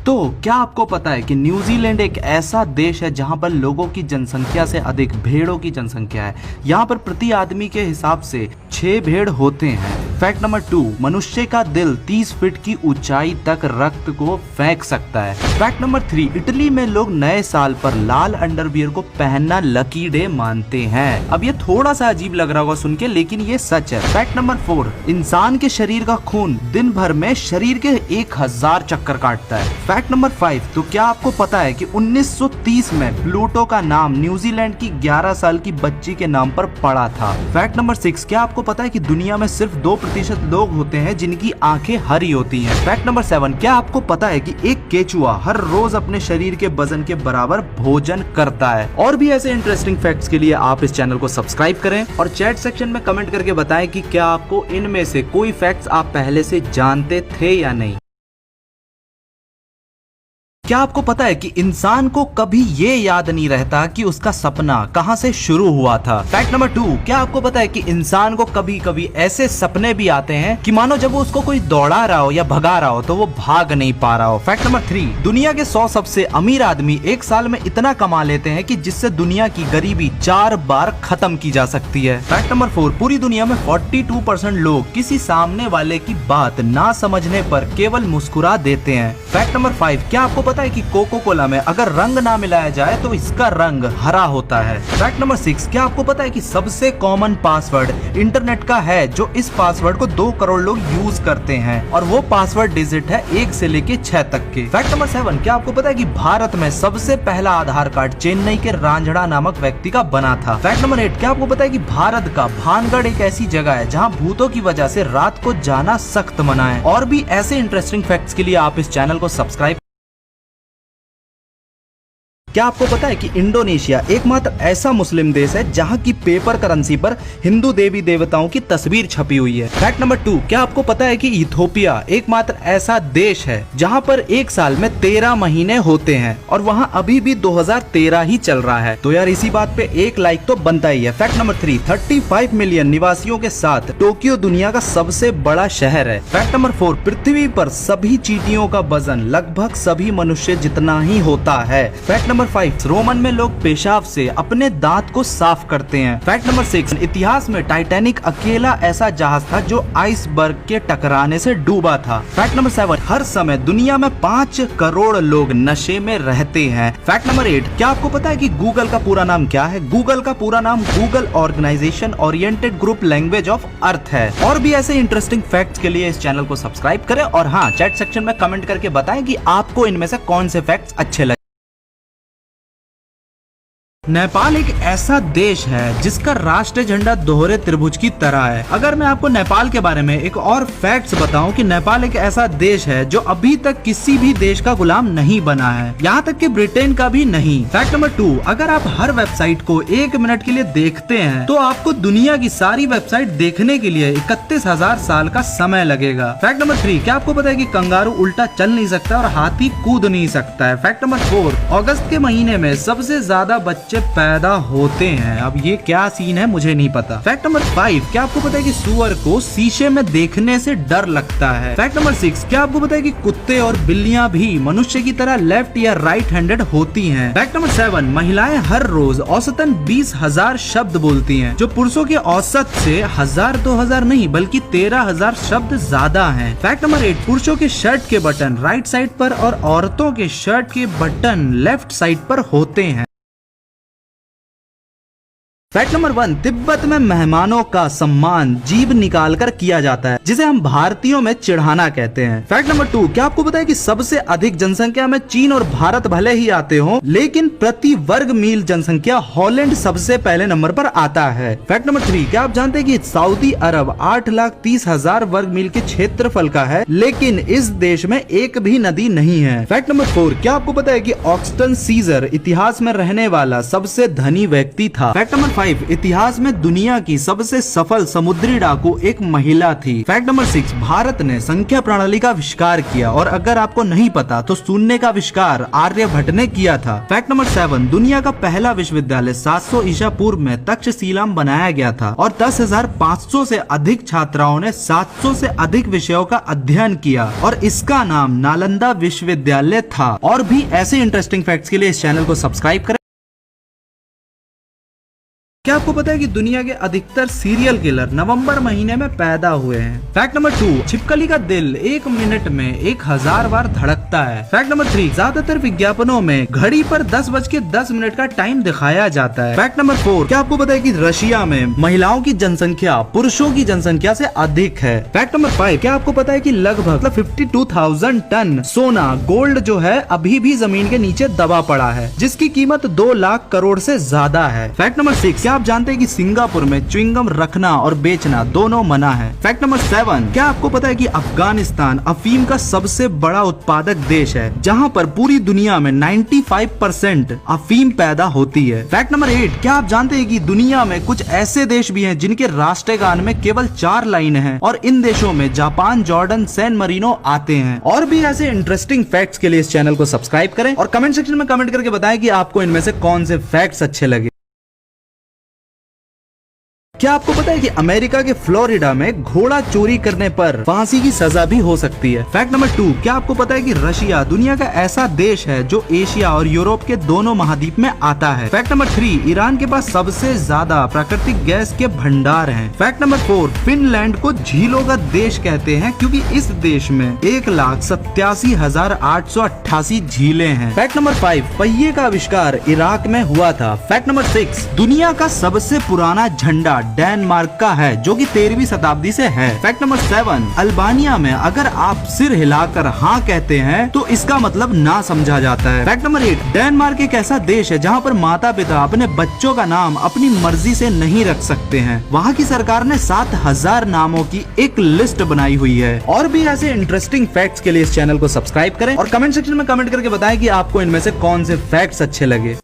तो क्या आपको पता है कि न्यूजीलैंड एक ऐसा देश है जहां पर लोगों की जनसंख्या से अधिक भेड़ों की जनसंख्या है। यहां पर प्रति आदमी के हिसाब से 6 भेड़ होते हैं। फैक्ट नंबर 2, मनुष्य का दिल 30 फीट की ऊंचाई तक रक्त को फेंक सकता है। फैक्ट नंबर 3, इटली में लोग नए साल पर लाल अंडरवियर को पहनना लकी डे मानते हैं। अब ये थोड़ा सा अजीब लग रहा होगा सुन के, लेकिन ये सच है। फैक्ट नंबर 4, इंसान के शरीर का खून दिन भर में शरीर के 1000 चक्कर काटता है। फैक्ट नंबर 5, तो क्या आपको पता है कि 1930 में प्लूटो का नाम न्यूजीलैंड की 11 साल की बच्ची के नाम पर पड़ा था। फैक्ट नंबर 6, क्या आपको पता है कि दुनिया में सिर्फ 2% लोग होते हैं जिनकी आंखें हरी होती हैं। फैक्ट नंबर 7, क्या आपको पता है कि एक केचुआ हर रोज अपने शरीर के वजन के बराबर भोजन करता है। और भी ऐसे इंटरेस्टिंग फैक्ट्स के लिए आप इस चैनल को सब्सक्राइब करें और चैट सेक्शन में कमेंट करके बताएं कि क्या आपको इनमें से कोई फैक्ट्स आप पहले से जानते थे या नहीं। क्या आपको पता है कि इंसान को कभी ये याद नहीं रहता कि उसका सपना कहां से शुरू हुआ था। फैक्ट नंबर 2, क्या आपको पता है कि इंसान को कभी कभी ऐसे सपने भी आते हैं कि मानो जब वो उसको कोई दौड़ा रहा हो या भगा रहा हो तो वो भाग नहीं पा रहा हो। फैक्ट नंबर 3, दुनिया के 100 सबसे अमीर आदमी एक साल में इतना कमा लेते हैं कि जिससे दुनिया की गरीबी 4 बार खत्म की जा सकती है। फैक्ट नंबर 4, पूरी दुनिया में 42% लोग किसी सामने वाले की बात ना समझने पर केवल मुस्कुरा देते हैं। फैक्ट नंबर 5, क्या आपको पता है कि कोको कोला में अगर रंग ना मिलाया जाए तो इसका रंग हरा होता है। फैक्ट नंबर 6, क्या आपको पता है कि सबसे कॉमन पासवर्ड इंटरनेट का है, जो इस पासवर्ड को 2 करोड़ लोग यूज करते हैं और वो पासवर्ड डिजिट है 1 से लेके 6 तक के। फैक्ट नंबर 7, क्या आपको पता है कि भारत में सबसे पहला आधार कार्ड चेन्नई के रांझड़ा नामक व्यक्ति का बना था। फैक्ट नंबर 8, क्या आपको पता है कि भारत का भानगढ़ एक ऐसी जगह है जहाँ भूतों की वजह से रात को जाना सख्त मना है। और भी ऐसे इंटरेस्टिंग फैक्ट्स के लिए आप इस चैनल को सब्सक्राइब। क्या आपको पता है कि इंडोनेशिया एकमात्र ऐसा मुस्लिम देश है जहां की पेपर करेंसी पर हिंदू देवी देवताओं की तस्वीर छपी हुई है। फैक्ट नंबर 2, क्या आपको पता है कि इथोपिया एकमात्र ऐसा देश है जहां पर एक साल में 13 महीने होते हैं और वहां अभी भी 2013 ही चल रहा है। तो यार इसी बात पे एक लाइक तो बनता ही है। फैक्ट नंबर 3, 35 मिलियन निवासियों के साथ टोक्यो दुनिया का सबसे बड़ा शहर है। फैक्ट नंबर 4, पृथ्वी पर सभी चींटियों का वजन लगभग सभी मनुष्य जितना ही होता है। फैक्ट नंबर 5, रोमन में लोग पेशाब से अपने दांत को साफ करते हैं। फैक्ट नंबर 6, इतिहास में टाइटैनिक अकेला ऐसा जहाज था जो आइसबर्ग के टकराने से डूबा था। फैक्ट नंबर 7, हर समय दुनिया में 5 करोड़ लोग नशे में रहते हैं। फैक्ट नंबर 8, क्या आपको पता है कि गूगल का पूरा नाम क्या है? गूगल का पूरा नाम Google organisation oriented group language of earth है। और भी ऐसे इंटरेस्टिंग फैक्ट्स के लिए इस चैनल को सब्सक्राइब करें और हाँ, चैट सेक्शन में कमेंट करके बताएं कि आपको इनमें से कौन से फैक्ट्स अच्छे लगे। नेपाल एक ऐसा देश है जिसका राष्ट्रीय झंडा दोहरे त्रिभुज की तरह है। अगर मैं आपको नेपाल के बारे में एक और फैक्ट्स बताऊं कि नेपाल एक ऐसा देश है जो अभी तक किसी भी देश का गुलाम नहीं बना है, यहाँ तक कि ब्रिटेन का भी नहीं। फैक्ट नंबर 2, अगर आप हर वेबसाइट को 1 मिनट के लिए देखते हैं तो आपको दुनिया की सारी वेबसाइट देखने के लिए 31,000 साल का समय लगेगा। फैक्ट नंबर 3, क्या आपको पता है कि कंगारू उल्टा चल नहीं सकता और हाथी कूद नहीं सकता है। फैक्ट नंबर 4, अगस्त के महीने में सबसे ज्यादा बच्चे पैदा होते हैं। अब ये क्या सीन है मुझे नहीं पता। फैक्ट नंबर 5, क्या आपको पता है कि सुअर को शीशे में देखने से डर लगता है। फैक्ट नंबर 6, क्या आपको पता है कि कुत्ते और बिल्लियां भी मनुष्य की तरह लेफ्ट या राइट हैंडेड होती हैं। फैक्ट नंबर 7, महिलाएं हर रोज औसतन 20,000 शब्द बोलती हैं, जो पुरुषों के औसत से 1000-2000 नहीं बल्कि 13,000 शब्द ज्यादा हैं। फैक्ट नंबर 8, पुरुषों के शर्ट के बटन राइट साइड पर और औरतों के शर्ट के बटन लेफ्ट साइड पर होते हैं। फैक्ट नंबर 1, तिब्बत में मेहमानों का सम्मान जीभ निकालकर किया जाता है, जिसे हम भारतीयों में चिढ़ाना कहते हैं। फैक्ट नंबर 2, क्या आपको पता है कि सबसे अधिक जनसंख्या में चीन और भारत भले ही आते हो, लेकिन प्रति वर्ग मील जनसंख्या हॉलैंड सबसे पहले नंबर पर आता है। फैक्ट नंबर 3, क्या आप जानते हैं कि सऊदी अरब 8,30,000 वर्ग मील के क्षेत्रफल का है, लेकिन इस देश में एक भी नदी नहीं है। फैक्ट नंबर 4, क्या आपको पता है कि ऑगस्टस सीजर इतिहास में रहने वाला सबसे धनी व्यक्ति था। फैक्ट नंबर 5, इतिहास में दुनिया की सबसे सफल समुद्री डाकू एक महिला थी। फैक्ट नंबर 6, भारत ने संख्या प्रणाली का आविष्कार किया, और अगर आपको नहीं पता तो शून्य का आविष्कार आर्यभट्ट ने किया था। फैक्ट नंबर 7, दुनिया का पहला विश्वविद्यालय 700 ईसा पूर्व में तक्षशिला में बनाया गया था और 10,500 से अधिक छात्राओं ने 700 से अधिक विषयों का अध्ययन किया और इसका नाम नालंदा विश्वविद्यालय था। और भी ऐसे इंटरेस्टिंग फैक्ट्स के लिए इस चैनल को सब्सक्राइब करें। क्या आपको पता है कि दुनिया के अधिकतर सीरियल किलर नवंबर महीने में पैदा हुए हैं? फैक्ट नंबर 2, छिपकली का दिल 1 मिनट में 1000 बार धड़कता है। फैक्ट नंबर 3, ज्यादातर विज्ञापनों में घड़ी पर 10:10 का टाइम दिखाया जाता है। फैक्ट नंबर 4, क्या आपको पता है कि रशिया में महिलाओं की जनसंख्या पुरुषों की जनसंख्या से अधिक है? फैक्ट नंबर 5, क्या आपको पता है कि लगभग 52,000 टन सोना गोल्ड जो है अभी भी जमीन के नीचे दबा पड़ा है, जिसकी कीमत 2 लाख करोड़ से ज्यादा है। फैक्ट नंबर 6, आप जानते हैं कि सिंगापुर में च्युइंगम रखना और बेचना दोनों मना है। फैक्ट नंबर 7, क्या आपको पता है कि अफगानिस्तान अफीम का सबसे बड़ा उत्पादक देश है, जहां पर पूरी दुनिया में 95% अफीम पैदा होती है। फैक्ट नंबर 8, क्या आप जानते हैं कि दुनिया में कुछ ऐसे देश भी हैं जिनके राष्ट्रगान में केवल 4 लाइन है, और इन देशों में जापान, जॉर्डन, सैन मरीनो आते हैं। और भी ऐसे इंटरेस्टिंग फैक्ट्स के लिए इस चैनल को सब्सक्राइब करें और कमेंट सेक्शन में कमेंट करके बताएं कि आपको इनमें से कौन से फैक्ट्स अच्छे लगे। क्या आपको पता है कि अमेरिका के फ्लोरिडा में घोड़ा चोरी करने पर फांसी की सजा भी हो सकती है? फैक्ट नंबर 2, क्या आपको पता है कि रशिया दुनिया का ऐसा देश है जो एशिया और यूरोप के दोनों महाद्वीप में आता है? फैक्ट नंबर 3, ईरान के पास सबसे ज्यादा प्राकृतिक गैस के भंडार हैं। फैक्ट नंबर 4, फिनलैंड को झीलों का देश कहते हैं क्योंकि इस देश में 1,87,888 झीलें हैं। फैक्ट नंबर 5, पहिए का आविष्कार इराक में हुआ था। फैक्ट नंबर 6, दुनिया का सबसे पुराना झंडा डेनमार्क का है, जो कि 13वीं शताब्दी से है। फैक्ट नंबर 7, अल्बानिया में अगर आप सिर हिलाकर हाँ कहते हैं तो इसका मतलब ना समझा जाता है। फैक्ट नंबर 8, डेनमार्क एक ऐसा देश है जहाँ पर माता पिता अपने बच्चों का नाम अपनी मर्जी से नहीं रख सकते हैं। वहाँ की सरकार ने 7,000 नामों की एक लिस्ट बनाई हुई है। और भी ऐसे इंटरेस्टिंग फैक्ट्स के लिए इस चैनल को सब्सक्राइब करें और कमेंट सेक्शन में कमेंट करके बताएं कि आपको इनमें से कौन से फैक्ट्स अच्छे लगे।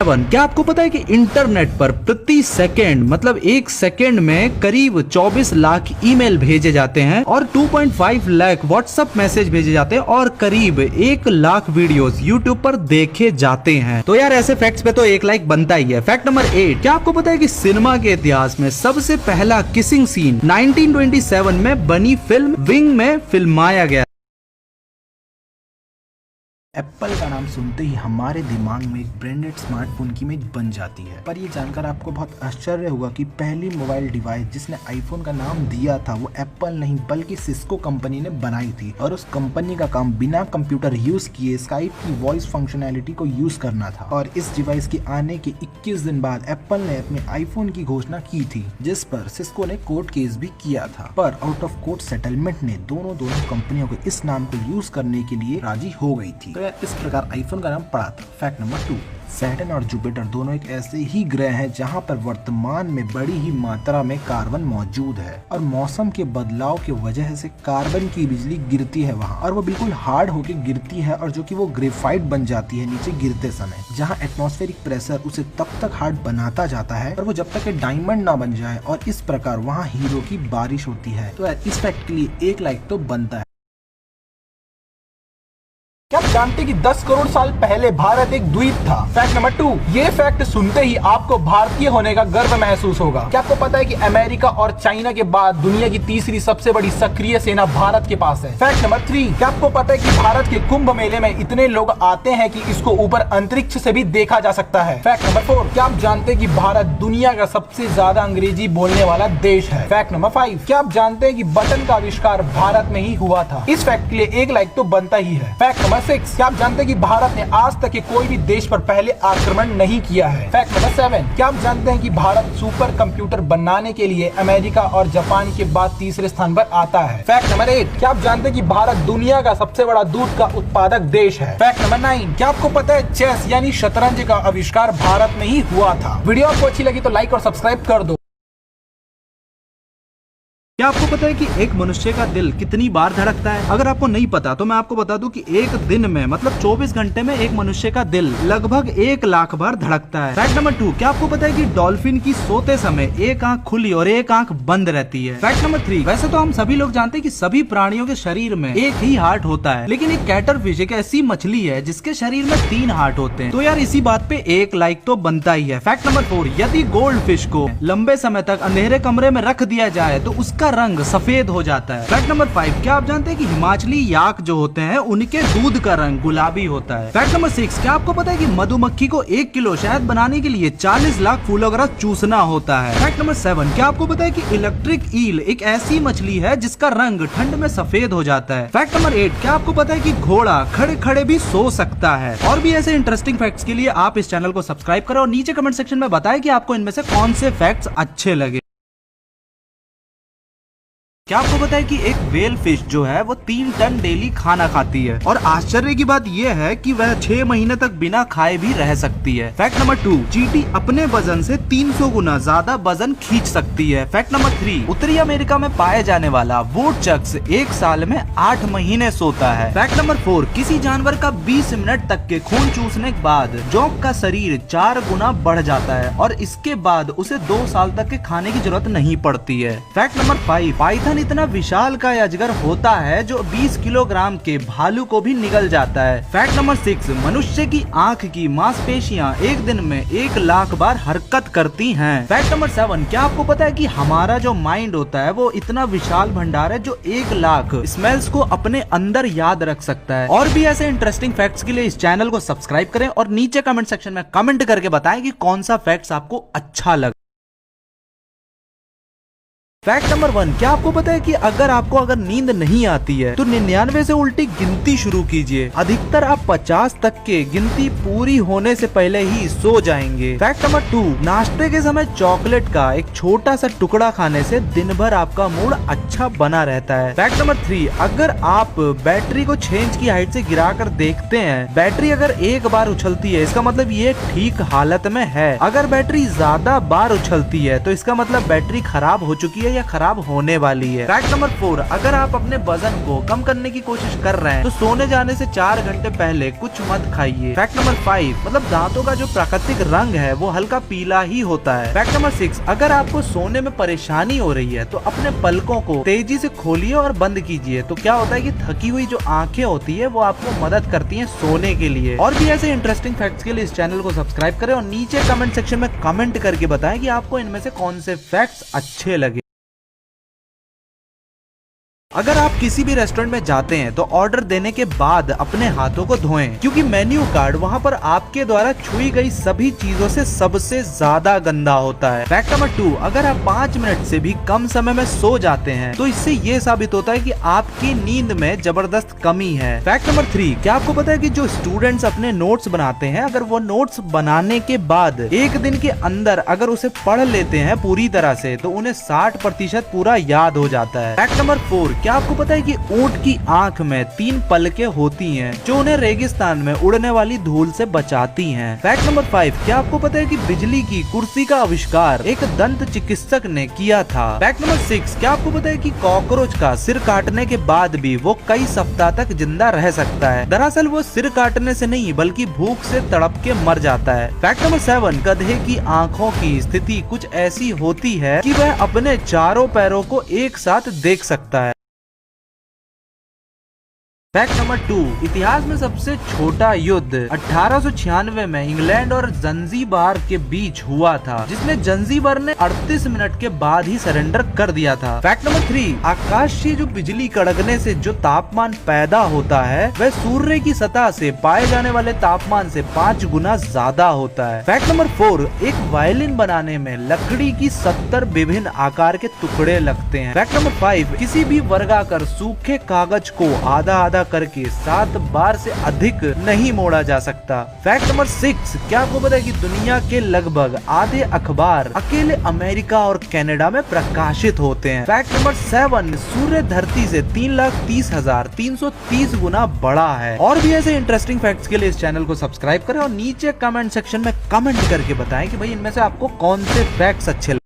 क्या आपको पता है कि इंटरनेट पर प्रति सेकेंड मतलब 1 सेकेंड में करीब 24 लाख ईमेल भेजे जाते हैं और 2.5 लाख व्हाट्सएप मैसेज भेजे जाते हैं और करीब 1 लाख वीडियोस यूट्यूब पर देखे जाते हैं? तो यार ऐसे फैक्ट्स पे तो 1 लाइक बनता ही है। फैक्ट नंबर 8, क्या आपको पता है कि सिनेमा के इतिहास में सबसे पहला किसिंग सीन 1927 में बनी फिल्म विंग में फिल्माया गया? एप्पल का नाम सुनते ही हमारे दिमाग में एक ब्रांडेड स्मार्टफोन की इमेज बन जाती है, पर ये जानकर आपको बहुत आश्चर्य हुआ कि पहली मोबाइल डिवाइस जिसने आईफोन का नाम दिया था वो एप्पल नहीं बल्कि सिस्को कंपनी ने बनाई थी, और उस कंपनी का काम बिना कंप्यूटर यूज किए स्काइप की वॉइस फंक्शनैलिटी को यूज करना था। और इस डिवाइस के आने के 21 दिन बाद एप्पल ने अपने आईफोन की घोषणा की थी, जिस पर सिस्को ने कोर्ट केस भी किया था, पर आउट ऑफ कोर्ट सेटलमेंट ने दोनों कंपनियों को इस नाम को यूज करने के लिए राजी हो गई थी। तो इस प्रकार आईफोन का नाम पड़ा था। फैक्ट नंबर 2, सैटर्न और जुपिटर दोनों एक ऐसे ही ग्रह हैं जहां पर वर्तमान में बड़ी ही मात्रा में कार्बन मौजूद है, और मौसम के बदलाव की वजह से कार्बन की बिजली गिरती है वहां, और वो बिल्कुल हार्ड होके गिरती है, और जो कि वो ग्रेफाइट बन जाती है नीचे गिरते समय, जहां एटमॉस्फेरिक प्रेशर उसे तब तक हार्ड बनाता जाता है और वो जब तक डायमंड ना बन जाए, और इस प्रकार वहाँ हीरो की बारिश होती है। तो इस फैक्ट के लिए 1 लाइक तो बनता है। क्या आप जानते हैं कि 10 करोड़ साल पहले भारत एक द्वीप था? फैक्ट नंबर 2, ये फैक्ट सुनते ही आपको भारतीय होने का गर्व महसूस होगा। क्या आपको पता है कि अमेरिका और चाइना के बाद दुनिया की तीसरी सबसे बड़ी सक्रिय सेना भारत के पास है? फैक्ट नंबर 3, क्या आपको पता है कि भारत के कुंभ मेले में इतने लोग आते हैं कि इसको ऊपर अंतरिक्ष से भी देखा जा सकता है? फैक्ट नंबर 4, क्या आप जानते हैं कि भारत दुनिया का सबसे ज्यादा अंग्रेजी बोलने वाला देश है? फैक्ट नंबर 5, क्या आप जानते हैं कि बटन का आविष्कार भारत में ही हुआ था? इस फैक्ट के लिए 1 लाइक तो बनता ही है। फैक्ट नंबर 6, क्या आप जानते हैं कि भारत ने आज तक के कोई भी देश पर पहले आक्रमण नहीं किया है? फैक्ट नंबर 7, क्या आप जानते हैं कि भारत सुपर कंप्यूटर बनाने के लिए अमेरिका और जापान के बाद तीसरे स्थान पर आता है? फैक्ट नंबर 8, क्या आप जानते हैं कि भारत दुनिया का सबसे बड़ा दूध का उत्पादक देश है? फैक्ट नंबर 9, क्या आपको पता है चेस यानी शतरंज का आविष्कार भारत में ही हुआ था? वीडियो आपको अच्छी लगी तो लाइक और सब्सक्राइब कर दो। क्या आपको पता है कि एक मनुष्य का दिल कितनी बार धड़कता है? अगर आपको नहीं पता तो मैं आपको बता दूं कि एक दिन में मतलब 24 घंटे में एक मनुष्य का दिल लगभग 1 लाख बार धड़कता है। फैक्ट नंबर 2, क्या आपको पता है कि डॉल्फिन की सोते समय एक आंख खुली और एक आंख बंद रहती है? फैक्ट नंबर 3, वैसे तो हम सभी लोग जानते हैं कि सभी प्राणियों के शरीर में एक ही हार्ट होता है, लेकिन एक कैटरफिश एक ऐसी मछली है जिसके शरीर में 3 हार्ट होते हैं। तो यार इसी बात पे एक लाइक तो बनता ही है। फैक्ट नंबर 4, यदि गोल्ड फिश को लंबे समय तक अंधेरे कमरे में रख दिया जाए तो उसका रंग सफेद हो जाता है। फैक्ट नंबर 5, क्या आप जानते हैं कि हिमाचली याक जो होते हैं उनके दूध का रंग गुलाबी होता है? फैक्ट नंबर 6, क्या आपको पता है कि मधुमक्खी को 1 किलो शहद बनाने के लिए 40 लाख फूलों का रस चूसना होता है? फैक्ट नंबर 7, क्या आपको पता है कि इलेक्ट्रिक ईल एक ऐसी मछली है जिसका रंग ठंड में सफेद हो जाता है? फैक्ट नंबर 8, क्या आपको पता है कि घोड़ा खड़े खड़े भी सो सकता है? और भी ऐसे इंटरेस्टिंग फैक्ट्स के लिए आप इस चैनल को सब्सक्राइब करें और नीचे कमेंट सेक्शन में बताएं कि आपको इनमें से कौन से फैक्ट्स अच्छे लगे। क्या आपको पता है कि एक व्हेल फिश जो है वो 3 टन डेली खाना खाती है और आश्चर्य की बात यह है कि वह 6 महीने तक बिना खाए भी रह सकती है। फैक्ट नंबर 2, चींटी अपने वजन से 300 गुना ज्यादा वजन खींच सकती है। फैक्ट नंबर 3, उत्तरी अमेरिका में पाए जाने वाला वुडचक्स एक साल में 8 महीने सोता है। फैक्ट नंबर 4, किसी जानवर का 20 मिनट तक के खून चूसने के बाद जोंक का शरीर 4 गुना बढ़ जाता है और इसके बाद उसे 2 साल तक के खाने की जरूरत नहीं पड़ती है। फैक्ट नंबर 5, पाइथन इतना विशाल का अजगर होता है जो 20 किलोग्राम के भालू को भी निगल जाता है। फैक्ट नंबर 6, मनुष्य की आंख की मांसपेशियां एक दिन में 1 लाख बार हरकत करती हैं। फैक्ट नंबर 7, क्या आपको पता है कि हमारा जो माइंड होता है वो इतना विशाल भंडार है जो 1 लाख स्मेल्स को अपने अंदर याद रख सकता है। और भी ऐसे इंटरेस्टिंग फैक्ट्स के लिए इस चैनल को सब्सक्राइब करें और नीचे कमेंट सेक्शन में कमेंट करके बताएं कि कौन सा फैक्ट्स आपको अच्छा लगा। फैक्ट नंबर 1, क्या आपको पता है कि अगर नींद नहीं आती है तो 99 से उल्टी गिनती शुरू कीजिए। अधिकतर आप 50 तक के गिनती पूरी होने से पहले ही सो जाएंगे। फैक्ट नंबर 2, नाश्ते के समय चॉकलेट का एक छोटा सा टुकड़ा खाने से दिन भर आपका मूड अच्छा बना रहता है। फैक्ट नंबर 3, अगर आप बैटरी को 6 इंच की हाइट से गिरा कर देखते हैं, बैटरी अगर एक बार उछलती है इसका मतलब ये ठीक हालत में है। अगर बैटरी ज्यादा बार उछलती है तो इसका मतलब बैटरी खराब हो चुकी है या खराब होने वाली है। फैक्ट नंबर 4, अगर आप अपने वजन को कम करने की कोशिश कर रहे हैं तो सोने जाने से 4 घंटे पहले कुछ मत खाइए। फैक्ट नंबर 5, मतलब दांतों का जो प्राकृतिक रंग है वो हल्का पीला ही होता है। फैक्ट नंबर 6, अगर आपको सोने में परेशानी हो रही है तो अपने पलकों को तेजी से खोलिए और बंद कीजिए। तो क्या होता है कि थकी हुई जो आंखें होती है वो आपको मदद करती है सोने के लिए। और भी ऐसे इंटरेस्टिंग फैक्ट्स के लिए इस चैनल को सब्सक्राइब करें और नीचे कमेंट सेक्शन में कमेंट करके बताएं कि आपको इनमें से कौन से फैक्ट्स अच्छे लगे। अगर आप किसी भी रेस्टोरेंट में जाते हैं तो ऑर्डर देने के बाद अपने हाथों को धोएं, क्योंकि मेन्यू कार्ड वहां पर आपके द्वारा छुई गई सभी चीजों से सबसे ज्यादा गंदा होता है। फैक्ट नंबर 2, अगर आप 5 मिनट से भी कम समय में सो जाते हैं तो इससे ये साबित होता है कि आपकी नींद में जबरदस्त कमी है। फैक्ट नंबर 3, क्या आपको पता है कि जो स्टूडेंट्स अपने नोट्स बनाते हैं अगर वो नोट्स बनाने के बाद 1 दिन के अंदर अगर उसे पढ़ लेते हैं पूरी तरह से तो उन्हें 60% पूरा याद हो जाता है। फैक्ट नंबर 4, क्या आपको पता है कि ऊंट की आंख में 3 पलकें होती हैं जो उन्हें रेगिस्तान में उड़ने वाली धूल से बचाती हैं। फैक्ट नंबर 5, क्या आपको पता है कि बिजली की कुर्सी का आविष्कार एक दंत चिकित्सक ने किया था। फैक्ट नंबर 6, क्या आपको पता है कि कॉकरोच का सिर काटने के बाद भी वो कई सप्ताह तक जिंदा रह सकता है। दरअसल वो सिर काटने से नहीं बल्कि भूख से तड़प के मर जाता है। फैक्ट नंबर 7, गधे की आंखों की स्थिति कुछ ऐसी होती है कि वह अपने चारों पैरों को एक साथ देख सकता है। फैक्ट नंबर 2, इतिहास में सबसे छोटा युद्ध 1896 में इंग्लैंड और जंजीबार के बीच हुआ था, जिसमें जंजीबार ने 38 मिनट के बाद ही सरेंडर कर दिया था। फैक्ट नंबर 3, आकाशीय जो बिजली कड़कने से जो तापमान पैदा होता है वह सूर्य की सतह से पाए जाने वाले तापमान से 5 गुना ज्यादा होता है। फैक्ट नंबर 4, एक वायलिन बनाने में लकड़ी की 70 विभिन्न आकार के टुकड़े लगते हैं। फैक्ट नंबर 5, किसी भी वर्गाकार सूखे कागज को आधा आधा करके 7 बार से अधिक नहीं मोड़ा जा सकता। फैक्ट नंबर 6, क्या आपको पता है कि दुनिया के लगभग आधे अखबार अकेले अमेरिका और कनाडा में प्रकाशित होते हैं। फैक्ट नंबर 7, सूर्य धरती से 3,30,330 गुना बड़ा है। और भी ऐसे इंटरेस्टिंग फैक्ट्स के लिए इस चैनल को सब्सक्राइब करें और नीचे कमेंट सेक्शन में कमेंट करके बताएं कि भाई इनमें से आपको कौन से फैक्ट्स अच्छे लगे।